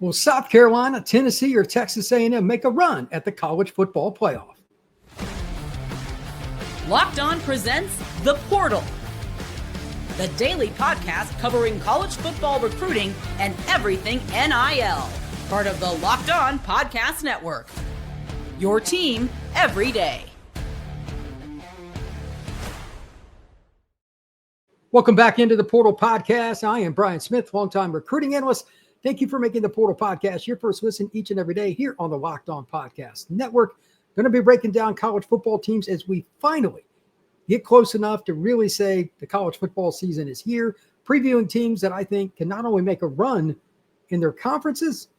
Will South Carolina, Tennessee, or Texas A&M make a run at the college football playoff? Locked On presents The Portal, the daily podcast covering college football recruiting and everything NIL. Part of the Locked On Podcast Network. Your team every day. Welcome back into the Portal Podcast. I am Brian Smith, longtime recruiting analyst. Thank you for making the Portal Podcast your first listen each and every day here on the Locked On Podcast Network. Going to be breaking down college football teams as we finally get close enough to really say the college football season is here, previewing teams that I think can not only make a run in their conferences,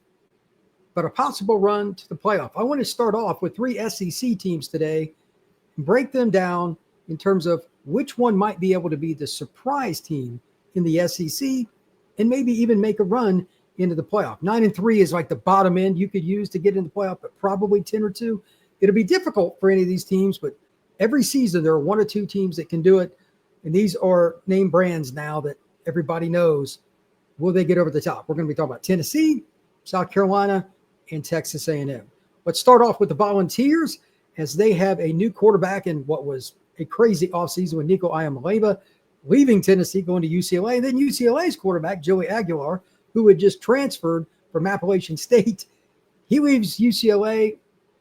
but a possible run to the playoff. I want to start off with three SEC teams today and break them down in terms of which one might be able to be the surprise team in the SEC and maybe even make a run into the playoff. 9-3 is like the bottom end you could use to get in the playoff, but probably 10-2. It'll be difficult for any of these teams, but every season there are one or two teams that can do it, and these are name brands now that everybody knows. Will they get over the top? We're going to be talking about Tennessee, South Carolina, and Texas A&M. Let's start off with the Volunteers, as they have a new quarterback in what was a crazy offseason with Nico Iamaleava leaving Tennessee, going to UCLA. And then UCLA's quarterback, Joey Aguilar, who had just transferred from Appalachian State, he leaves UCLA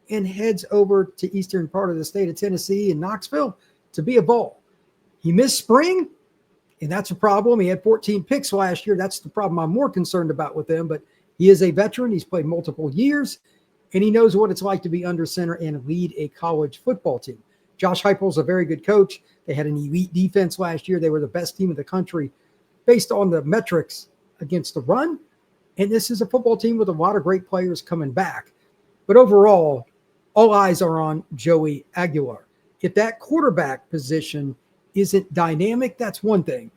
and heads over to eastern part of the state of Tennessee in Knoxville to be a Vol. He missed spring, and that's a problem. He had 14 picks last year. That's the problem I'm more concerned about with him, but he is a veteran. He's played multiple years, and he knows what it's like to be under center and lead a college football team. Josh Heupel's a very good coach. They had an elite defense last year. They were the best team in the country based on the metrics against the run. And this is a football team with a lot of great players coming back. But overall, all eyes are on Joey Aguilar. If that quarterback position isn't dynamic, that's one thing.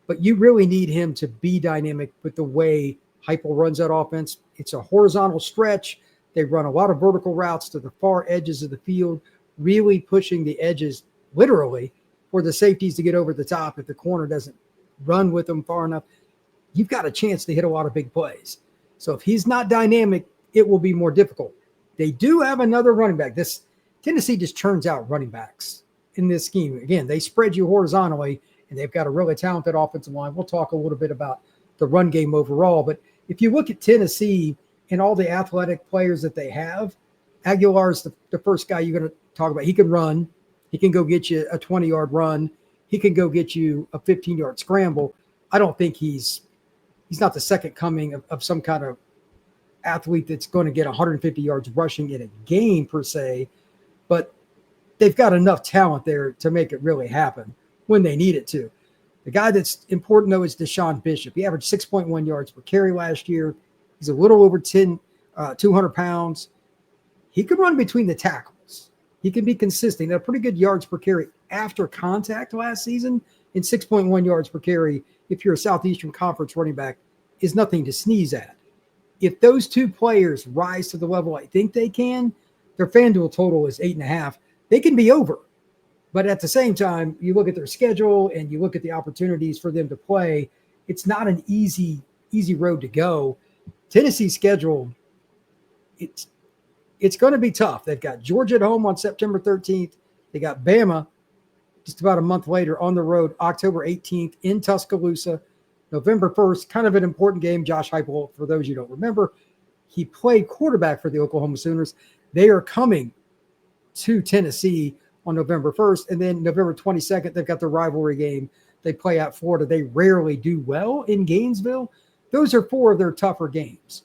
But you really need him to be dynamic with the way Heupel runs that offense. It's a horizontal stretch. They run a lot of vertical routes to the far edges of the field, really pushing the edges literally for the safeties to get over the top. If the corner doesn't run with them far enough, you've got a chance to hit a lot of big plays. So if he's not dynamic, it will be more difficult. They do have another running back. This Tennessee just churns out running backs in this scheme. Again, they spread you horizontally, and they've got a really talented offensive line. We'll talk a little bit about the run game overall. But if you look at Tennessee and all the athletic players that they have, Aguilar is the first guy you're going to talk about. He can run. He can go get you a 20-yard run. He can go get you a 15-yard scramble. I don't think he's not the second coming of some kind of athlete that's going to get 150 yards rushing in a game per se, but they've got enough talent there to make it really happen when they need it to. The guy that's important, though, is Deshaun Bishop. He averaged 6.1 yards per carry last year. He's a little over 200 pounds. He can run between the tackles. He can be consistent. He had pretty good yards per carry after contact last season, and 6.1 yards per carry, if you're a Southeastern Conference running back, is nothing to sneeze at. If those two players rise to the level I think they can, their FanDuel total is 8.5. They can be over. But at the same time, you look at their schedule and you look at the opportunities for them to play, it's not an easy road to go. Tennessee's schedule, it's going to be tough. They've got Georgia at home on September 13th. They got Bama just about a month later on the road, October 18th in Tuscaloosa. November 1st, kind of an important game. Josh Heupel, for those you don't remember, he played quarterback for the Oklahoma Sooners. They are coming to Tennessee on November 1st. And then November 22nd, they've got the rivalry game. They play at Florida. They rarely do well in Gainesville. Those are four of their tougher games.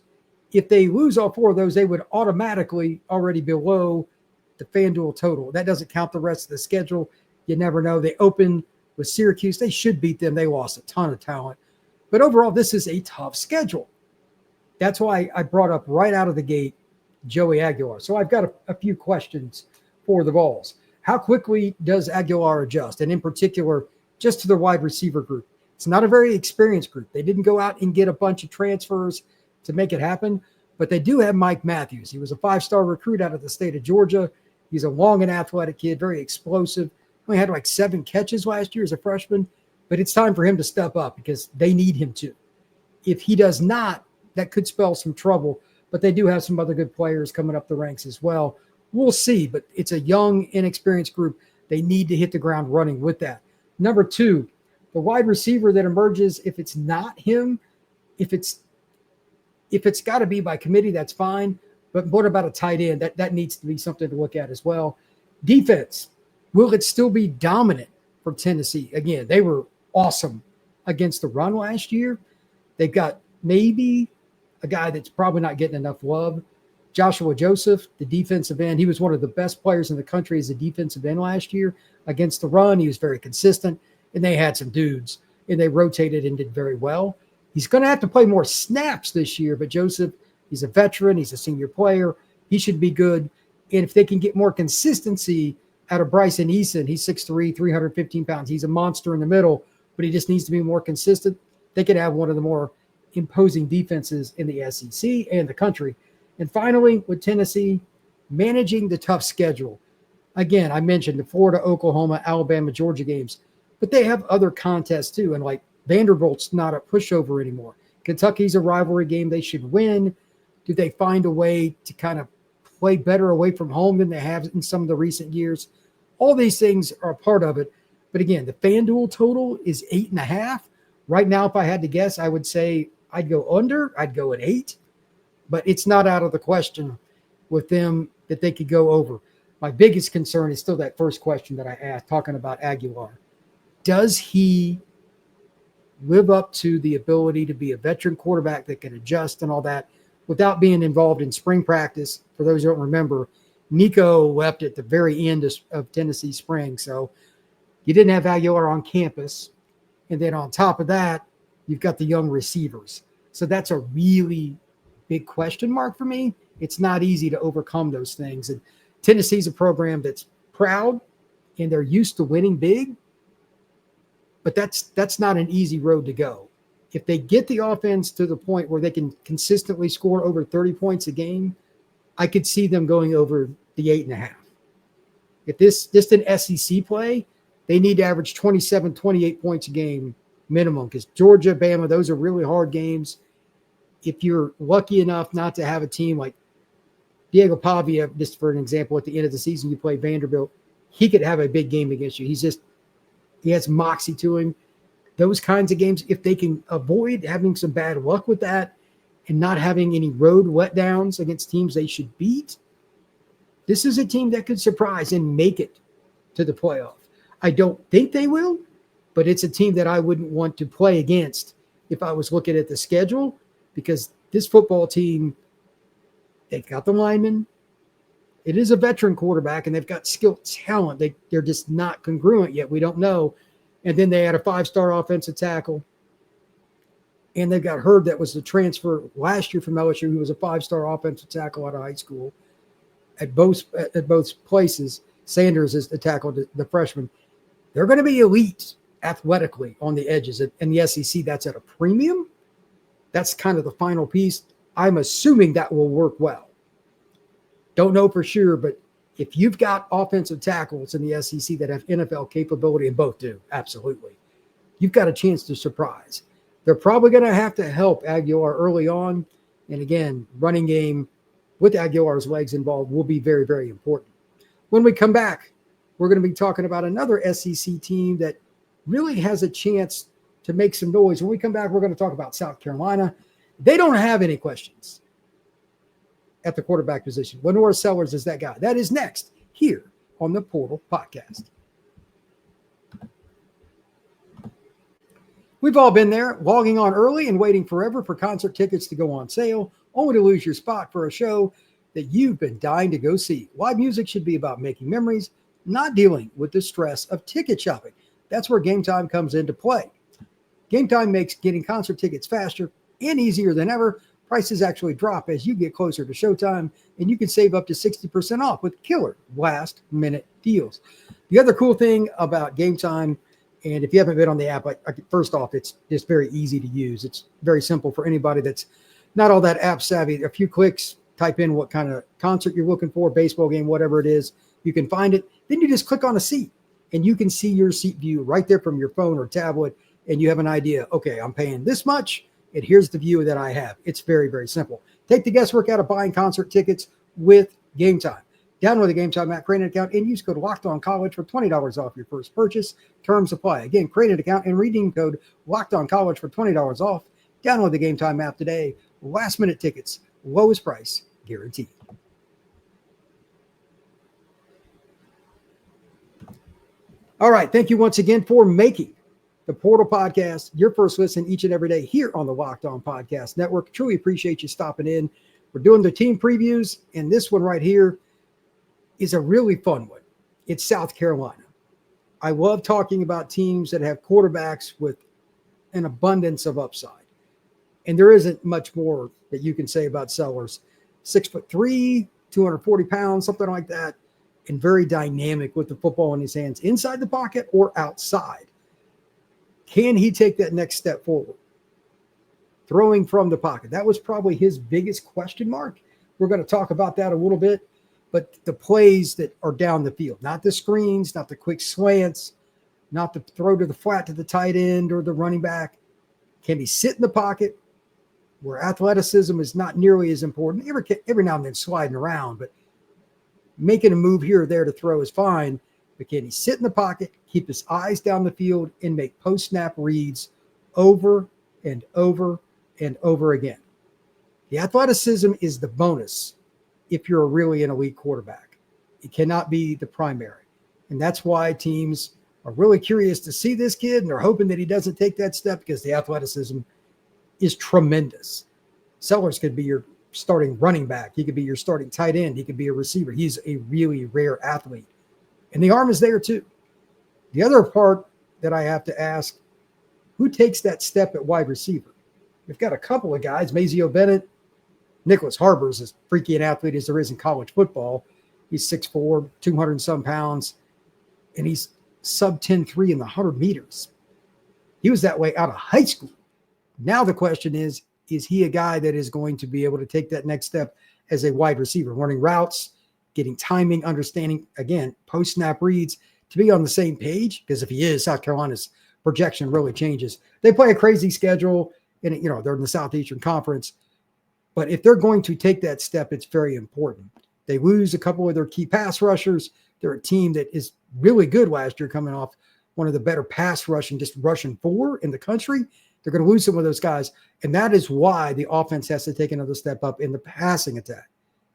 If they lose all four of those, they would automatically already below the FanDuel total. That doesn't count the rest of the schedule. You never know. They open with Syracuse. They should beat them. They lost a ton of talent. But overall, this is a tough schedule. That's why I brought up right out of the gate Joey Aguilar. So I've got a few questions for the Vols. How quickly does Aguilar adjust? And in particular, just to the wide receiver group. It's not a very experienced group. They didn't go out and get a bunch of transfers to make it happen, but they do have Mike Matthews. He was a 5-star recruit out of the state of Georgia. He's a long and athletic kid, very explosive. Only had like 7 catches last year as a freshman. But it's time for him to step up because they need him to. If he does not, that could spell some trouble, but they do have some other good players coming up the ranks as well. We'll see, but it's a young, inexperienced group. They need to hit the ground running with that. Number 2, the wide receiver that emerges, if it's not him, if it's got to be by committee, that's fine. But what about a tight end? That needs to be something to look at as well. Defense, will it still be dominant for Tennessee? Again, they were awesome against the run last year. They've got maybe a guy that's probably not getting enough love. Joshua Joseph, the defensive end, he was one of the best players in the country as a defensive end last year against the run. He was very consistent, and they had some dudes, and they rotated and did very well. He's going to have to play more snaps this year, but Joseph, he's a veteran. He's a senior player. He should be good. And if they can get more consistency out of Bryson Eason, he's 6'3", 315 pounds. He's a monster in the middle, but he just needs to be more consistent. They could have one of the more imposing defenses in the SEC and the country. And finally, with Tennessee, managing the tough schedule. Again, I mentioned the Florida, Oklahoma, Alabama, Georgia games, but they have other contests too. And like Vanderbilt's not a pushover anymore. Kentucky's a rivalry game they should win. Do they find a way to kind of play better away from home than they have in some of the recent years? All these things are a part of it. But again, the FanDuel total is 8.5. Right now, if I had to guess, I would say I'd go under. I'd go at 8. But it's not out of the question with them that they could go over. My biggest concern is still that first question that I asked, talking about Aguilar. Does he live up to the ability to be a veteran quarterback that can adjust and all that without being involved in spring practice? For those who don't remember, Nico left at the very end of Tennessee spring. So you didn't have Aguilar on campus. And then on top of that, you've got the young receivers. So that's a really big question mark for me. It's not easy to overcome those things. And Tennessee's a program that's proud and they're used to winning big, but that's not an easy road to go. If they get the offense to the point where they can consistently score over 30 points a game, I could see them going over the 8.5. If this just an SEC play, they need to average 27, 28 points a game minimum, because Georgia, Bama, those are really hard games. If you're lucky enough not to have a team like Diego Pavia, just for an example, at the end of the season, you play Vanderbilt, he could have a big game against you. He has moxie to him. Those kinds of games, if they can avoid having some bad luck with that and not having any road letdowns against teams they should beat, this is a team that could surprise and make it to the playoff. I don't think they will, but it's a team that I wouldn't want to play against if I was looking at the schedule, because this football team, they've got the linemen. It is a veteran quarterback, and they've got skilled talent. They're just not congruent yet. We don't know. And then they had a 5-star offensive tackle. And they've got Herb, that was the transfer last year from LSU, who was a 5-star offensive tackle out of high school at both places. Sanders is the tackle, the freshman. They're going to be elite athletically on the edges. In the SEC, that's at a premium. That's kind of the final piece. I'm assuming that will work well. Don't know for sure, but if you've got offensive tackles in the SEC that have NFL capability, and both do, absolutely, you've got a chance to surprise. They're probably going to have to help Aguilar early on. And again, running game with Aguilar's legs involved will be very, very important. When we come back, we're going to be talking about another SEC team that really has a chance to make some noise. When we come back, we're going to talk about South Carolina. They don't have any questions at the quarterback position. Lenora Sellers is that guy. That is next here on the Portal Podcast. We've all been there, logging on early and waiting forever for concert tickets to go on sale, only to lose your spot for a show that you've been dying to go see. Live music should be about making memories, not dealing with the stress of ticket shopping. That's where Gametime comes into play. Gametime makes getting concert tickets faster and easier than ever. Prices actually drop as you get closer to showtime, and you can save up to 60% off with killer last-minute deals. The other cool thing about Gametime, and if you haven't been on the app, first off, it's just very easy to use. It's very simple for anybody that's not all that app savvy. A few clicks, type in what kind of concert you're looking for, baseball game, whatever it is. You can find it. Then you just click on a seat, and you can see your seat view right there from your phone or tablet, and you have an idea. Okay, I'm paying this much. And here's the view that I have. It's very, very simple. Take the guesswork out of buying concert tickets with Gametime. Download the Gametime app, create an account, and use code LOCKEDONCollege for $20 off your first purchase. Terms apply. Again, create an account and redeem code LOCKEDONCollege for $20 off. Download the Gametime app today. Last minute tickets, lowest price guaranteed. All right. Thank you once again for making the Portal Podcast your first listen each and every day here on the Locked On Podcast Network. Truly appreciate you stopping in. We're doing the team previews, and this one right here is a really fun one. It's South Carolina. I love talking about teams that have quarterbacks with an abundance of upside. And there isn't much more that you can say about Sellers. 6'3", 240 pounds, something like that, and very dynamic with the football in his hands, inside the pocket or outside. Can he take that next step forward? Throwing from the pocket. That was probably his biggest question mark. We're going to talk about that a little bit. But the plays that are down the field, not the screens, not the quick slants, not the throw to the flat to the tight end or the running back. Can he sit in the pocket where athleticism is not nearly as important? Every now and then sliding around, but making a move here or there to throw is fine. But can he sit in the pocket, keep his eyes down the field, and make post-snap reads over and over and over again? The athleticism is the bonus if you're really an elite quarterback. It cannot be the primary. And that's why teams are really curious to see this kid, and they're hoping that he doesn't take that step because the athleticism is tremendous. Sellers could be your starting running back. He could be your starting tight end. He could be a receiver. He's a really rare athlete. And the arm is there too. The other part that I have to ask, who takes that step at wide receiver? We've got a couple of guys, Mazio Bennett. Nicholas Harbor is as freaky an athlete as there is in college football. He's 6'4", 200 some pounds, and he's sub 10.3 in the 100 meters. He was that way out of high school. Now the question is he a guy that is going to be able to take that next step as a wide receiver, running routes, getting timing, understanding, again, post-snap reads, to be on the same page? Because if he is, South Carolina's projection really changes. They play a crazy schedule, and they're in the Southeastern Conference. But if they're going to take that step, it's very important. They lose a couple of their key pass rushers. They're a team that is really good last year, coming off one of the better pass rushing, just rushing four in the country. They're going to lose some of those guys. And that is why the offense has to take another step up in the passing attack.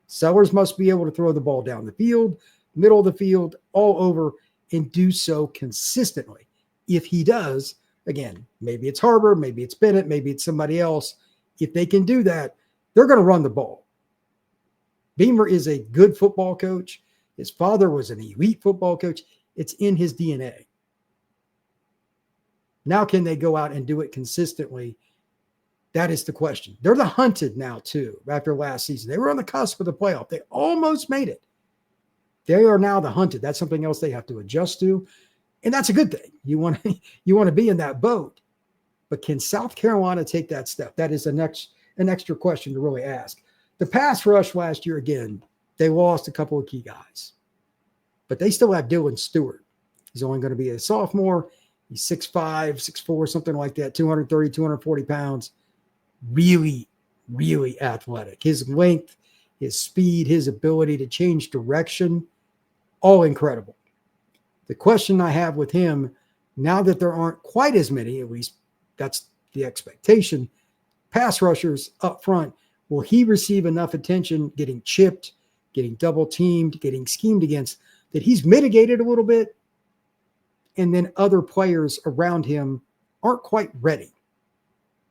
Sellers must be able to throw the ball down the field, middle of the field, all over, and do so consistently. If he does, again, maybe it's Harbor, maybe it's Bennett, maybe it's somebody else. If they can do that, they're going to run the ball. Beamer is a good football coach. His father was an elite football coach. It's in his DNA. Now, can they go out and do it consistently? That is the question. They're the hunted now, too, after last season. They were on the cusp of the playoff. They almost made it. They are now the hunted. That's something else they have to adjust to. And that's a good thing. You want to be in that boat. But can South Carolina take that step? That is an extra question to really ask. The pass rush last year, again, they lost a couple of key guys. But they still have Dylan Stewart. He's only going to be a sophomore. He's 6'5", 6'4", something like that, 230, 240 pounds. Really, really athletic. His length, his speed, his ability to change direction, all incredible. The question I have with him, now that there aren't quite as many, at least that's the expectation, pass rushers up front, will he receive enough attention getting chipped, getting double teamed, getting schemed against, that he's mitigated a little bit, and then other players around him aren't quite ready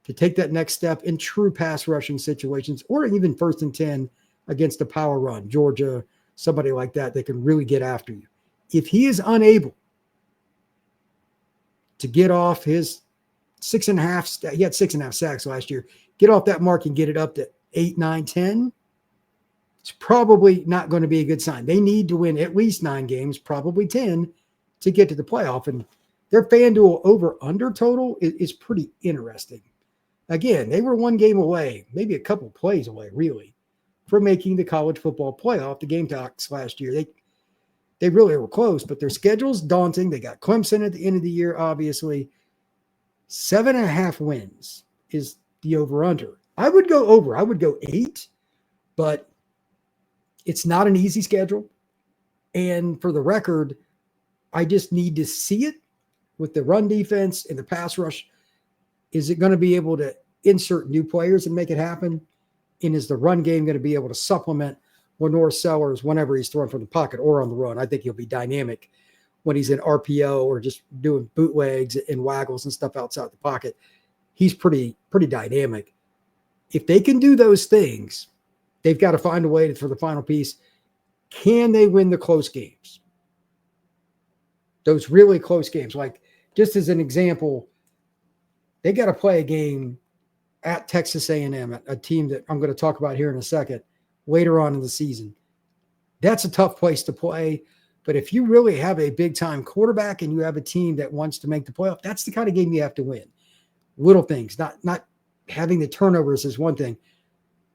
to take that next step in true pass rushing situations, or even 1st and 10 against a power run, Georgia, somebody like that can really get after you. If he is unable to get off his 6.5, he had 6.5 sacks last year, get off that mark and get it up to 8, 9, 10, it's probably not going to be a good sign. They need to win at least 9 games, probably 10, to get to the playoff. And their FanDuel over-under total is pretty interesting. Again, they were 1 game away, maybe a couple plays away, really, from making the college football playoff. The Gamecocks last year, they really were close, but their schedule's daunting. They got Clemson at the end of the year, obviously. 7.5 wins is the over-under. I would go over. I would go 8, but it's not an easy schedule. And for the record, I just need to see it with the run defense and the pass rush. Is it going to be able to insert new players and make it happen? And is the run game going to be able to supplement Lenore Sellers whenever he's throwing from the pocket or on the run? I think he'll be dynamic when he's in RPO or just doing bootlegs and waggles and stuff outside the pocket. He's pretty dynamic. If they can do those things, they've got to find a way for the final piece. Can they win the close games? Those really close games. Like, just as an example, they got to play a game at Texas A&M, a team that I'm going to talk about here in a second, later on in the season. That's a tough place to play. But if you really have a big-time quarterback and you have a team that wants to make the playoff, that's the kind of game you have to win. Little things, not having the turnovers is one thing.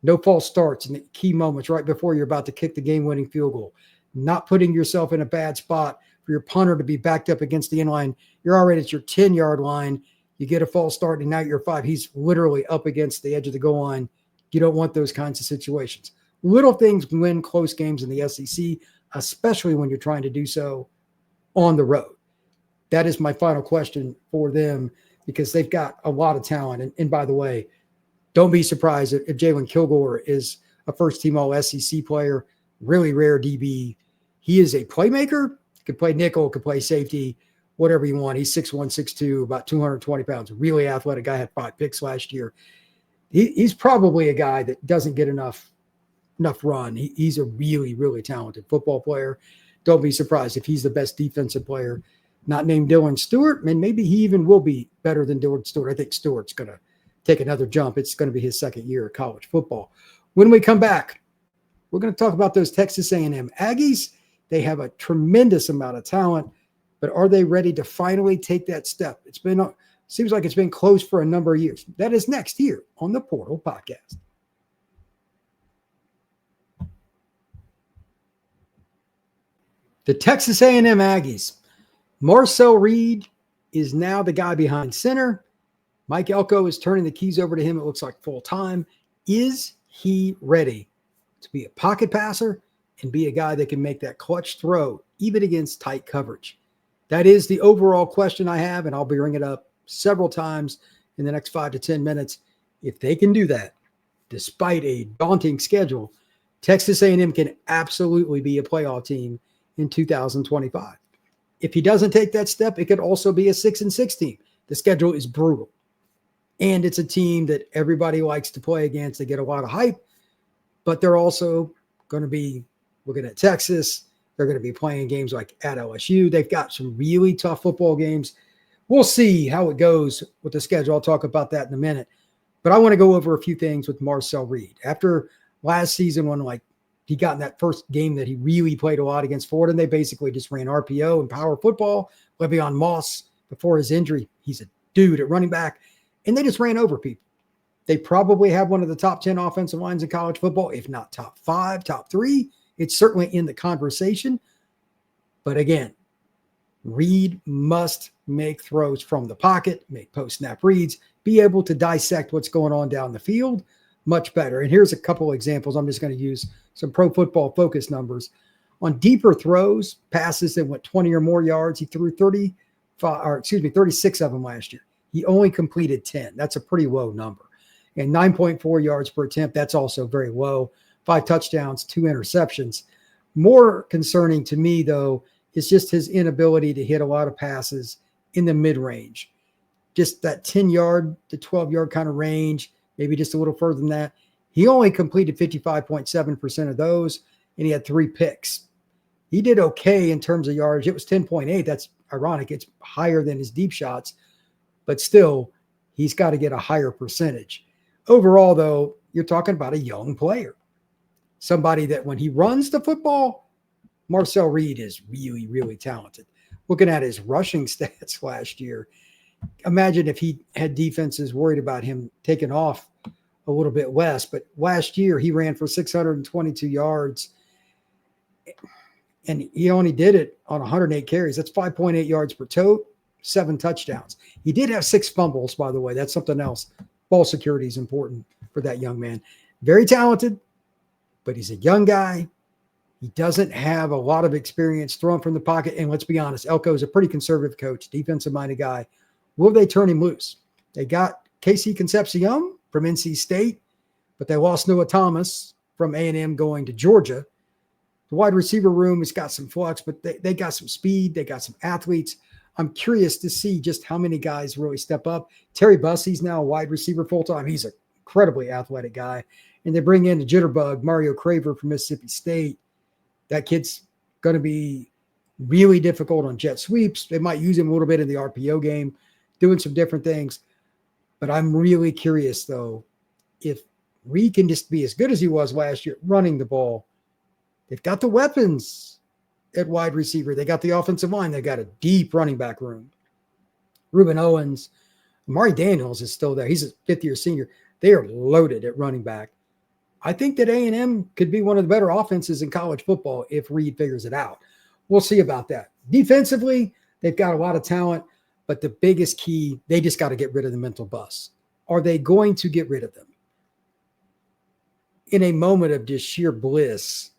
No false starts in the key moments right before you're about to kick the game-winning field goal. Not putting yourself in a bad spot for your punter to be backed up against the end line. You're already at your 10-yard line. You get a false start, and now you're 5. He's literally up against the edge of the goal line. You don't want those kinds of situations. Little things win close games in the SEC, especially when you're trying to do so on the road. That is my final question for them, because they've got a lot of talent. And by the way, don't be surprised if Jalen Kilgore is a first-team All-SEC player, really rare DB. He is a playmaker, could play nickel, could play safety, whatever you want. He's 6'1", 6'2", about 220 pounds, really athletic guy, had 5 picks last year. He's probably a guy that doesn't get enough run. He's a really, really talented football player. Don't be surprised if he's the best defensive player, not named Dylan Stewart. And maybe he even will be better than Dylan Stewart. I think Stewart's going to take another jump. It's going to be his second year of college football. When we come back, we're going to talk about those Texas A&M Aggies. They have a tremendous amount of talent, but are they ready to finally take that step? Seems like it's been close for a number of years. That is next here on the Portal Podcast. The Texas A&M Aggies. Marcel Reed is now the guy behind center. Mike Elko is turning the keys over to him, it looks like, full time. Is he ready to be a pocket passer and be a guy that can make that clutch throw, even against tight coverage? That is the overall question I have, and I'll be bringing it up several times in the next 5 to 10 minutes. If they can do that, despite a daunting schedule, Texas A&M can absolutely be a playoff team in 2025. If he doesn't take that step, it could also be a 6-6 team. The schedule is brutal. And it's a team that everybody likes to play against. They get a lot of hype, but they're also going to be looking at Texas. They're going to be playing games like at LSU. They've got some really tough football games. We'll see how it goes with the schedule. I'll talk about that in a minute. But I want to go over a few things with Marcel Reed. After last season, when he got in that first game that he really played a lot against Florida, and they basically just ran RPO and power football. Le'Veon Moss, before his injury, he's a dude at running back. And they just ran over people. They probably have one of the top 10 offensive lines in college football, if not top 5, top 3. It's certainly in the conversation. But again, Reed must make throws from the pocket, make post-snap reads, be able to dissect what's going on down the field much better. And here's a couple of examples. I'm just going to use some Pro Football Focus numbers. On deeper throws, passes that went 20 or more yards, he threw 36 of them last year. He only completed 10. That's a pretty low number. And 9.4 yards per attempt, that's also very low. 5 touchdowns, 2 interceptions. More concerning to me, though, is just his inability to hit a lot of passes in the mid-range. Just that 10-yard to 12-yard kind of range, maybe just a little further than that. He only completed 55.7% of those, and he had 3 picks. He did okay in terms of yards. It was 10.8. That's ironic. It's higher than his deep shots. But still, he's got to get a higher percentage. Overall, though, you're talking about a young player. Somebody that when he runs the football, Marcel Reed is really, really talented. Looking at his rushing stats last year, imagine if he had defenses worried about him taking off a little bit less. But last year, he ran for 622 yards, and he only did it on 108 carries. That's 5.8 yards per tote. 7 touchdowns. He did have 6 fumbles, by the way. That's something else ball security is important for that young man. Very talented, but he's a young guy. He doesn't have a lot of experience throwing from the pocket. And let's be honest, Elko is a pretty conservative coach, defensive-minded guy. Will they turn him loose? They got Casey Concepcion from NC State, but they lost Noah Thomas from A&M going to Georgia. The wide receiver room has got some flux, but they got some speed. They got some athletes. I'm curious to see just how many guys really step up. Terry Bussey's now a wide receiver full-time. He's an incredibly athletic guy. And they bring in the jitterbug, Mario Craver from Mississippi State. That kid's going to be really difficult on jet sweeps. They might use him a little bit in the RPO game, doing some different things. But I'm really curious, though, if Reed can just be as good as he was last year running the ball. They've got the weapons at wide receiver. They got the offensive line. They got a deep running back room. Reuben Owens, Amari Daniels is still there. He's a fifth-year senior. They are loaded at running back. I think that A&M could be one of the better offenses in college football if Reed figures it out. We'll see about that. Defensively, they've got a lot of talent, but the biggest key, they just got to get rid of the mental bus. Are they going to get rid of them? In a moment of just sheer bliss,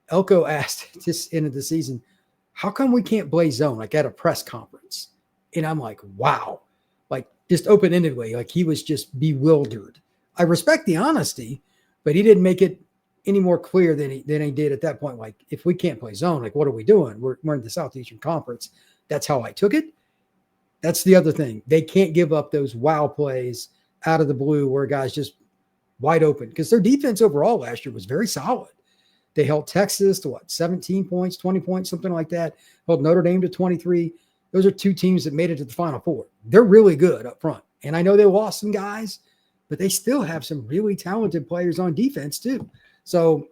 Elko asked this end of the season, how come we can't play zone, like at a press conference? And I'm like, wow, like just open-endedly, like he was just bewildered. I respect the honesty, but he didn't make it any more clear than he did at that point. Like, if we can't play zone, like, what are we doing? We're in the Southeastern Conference. That's how I took it. That's the other thing. They can't give up those wow plays out of the blue where a guy's just wide open, because their defense overall last year was very solid. They held Texas to 17 points, 20 points, something like that. Held Notre Dame to 23. Those are two teams that made it to the Final Four. They're really good up front. And I know they lost some guys, but they still have some really talented players on defense too. So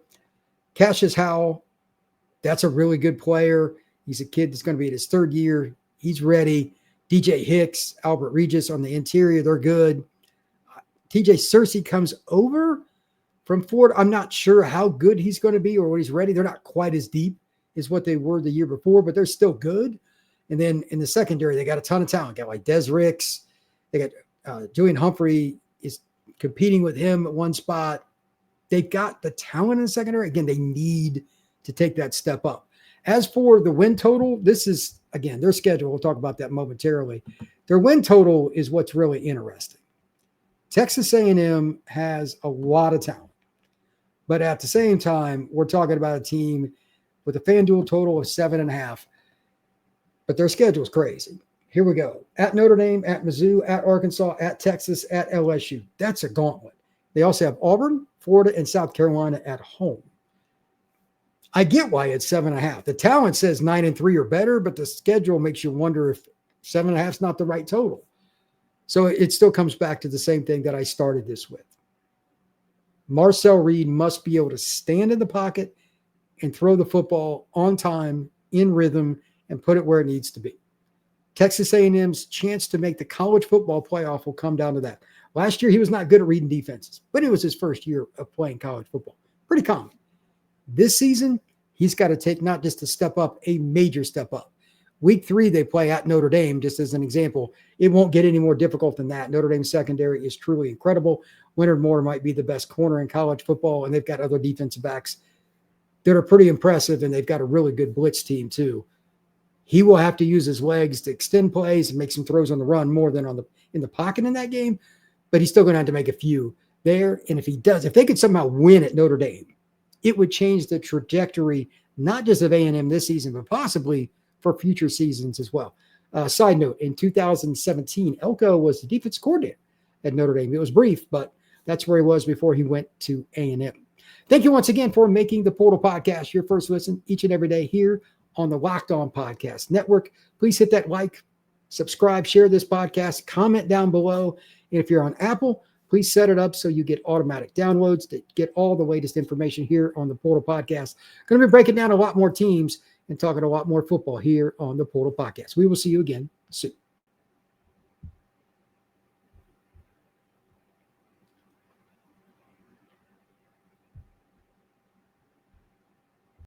Cassius Howell, that's a really good player. He's a kid that's going to be in his third year. He's ready. DJ Hicks, Albert Regis on the interior, they're good. TJ Searcy comes over from Ford. I'm not sure how good he's going to be or what he's ready. They're not quite as deep as what they were the year before, but they're still good. And then in the secondary, they got a ton of talent. Got like Des Ricks. They got Julian Humphrey is competing with him at one spot. They've got the talent in the secondary. Again, they need to take that step up. As for the win total, this is, again, their schedule. We'll talk about that momentarily. Their win total is what's really interesting. Texas A&M has a lot of talent. But at the same time, we're talking about a team with a FanDuel total of 7.5. But their schedule is crazy. Here we go. At Notre Dame, at Mizzou, at Arkansas, at Texas, at LSU. That's a gauntlet. They also have Auburn, Florida, and South Carolina at home. I get why it's 7.5. The talent says 9-3 or better, but the schedule makes you wonder if 7.5 is not the right total. So it still comes back to the same thing that I started this with. Marcel Reed must be able to stand in the pocket and throw the football on time, in rhythm, and put it where it needs to be. Texas A&M's chance to make the college football playoff will come down to that. Last year, he was not good at reading defenses, but it was his first year of playing college football. Pretty common. This season, he's got to take not just a step up, a major step up. Week 3, they play at Notre Dame, just as an example. It won't get any more difficult than that. Notre Dame's secondary is truly incredible. Leonard Moore might be the best corner in college football, and they've got other defensive backs that are pretty impressive, and they've got a really good blitz team too. He will have to use his legs to extend plays and make some throws on the run more than in the pocket in that game, but he's still going to have to make a few there. And if he does, if they could somehow win at Notre Dame, it would change the trajectory, not just of A&M this season, but possibly for future seasons as well. Side note, in 2017, Elko was the defense coordinator at Notre Dame. It was brief, but that's where he was before he went to A&M. Thank you once again for making the Portal Podcast your first listen each and every day here on the Locked On Podcast Network. Please hit that like, subscribe, share this podcast, comment down below. And if you're on Apple, please set it up so you get automatic downloads to get all the latest information here on the Portal Podcast. Going to be breaking down a lot more teams and talking a lot more football here on the Portal Podcast. We will see you again soon.